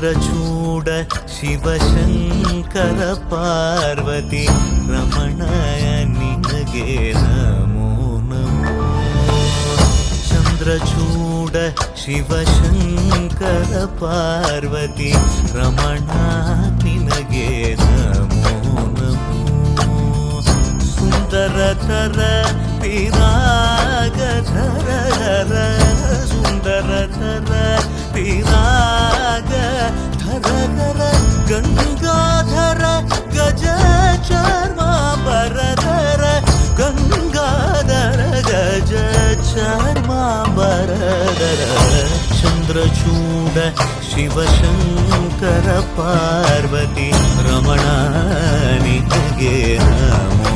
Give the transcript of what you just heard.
ಚಂದ್ರಚೂಡ ಶಿವಶಂಕರ ಪಾರ್ವತಿ ರಮಣ ನಿನಗೆ ನಮೋ ನಮೋ. ಚಂದ್ರಚೂಡ ಶಿವಶಂಕರ ಪಾರ್ವತಿ ರಮಣ ನಿನಗೆ ನಮೋ ನಮೋ. ಸುಂದರತರ ಪಿರಾಗಧರ ಸುಂದರತರ ಪಿರಾಗಧರ ಗಂಗಾಧರ ಗಜ ಚರ್ಮಾಂಬರಧರ ಗಂಗಾಧರ ಗಜ ಚರ್ಮಾಂಬರಧರ. ಚಂದ್ರಚೂಡ ಶಿವಶಂಕರ ಪಾರ್ವತಿ ರಮಣ ನಿನಗೆ ನಮೋ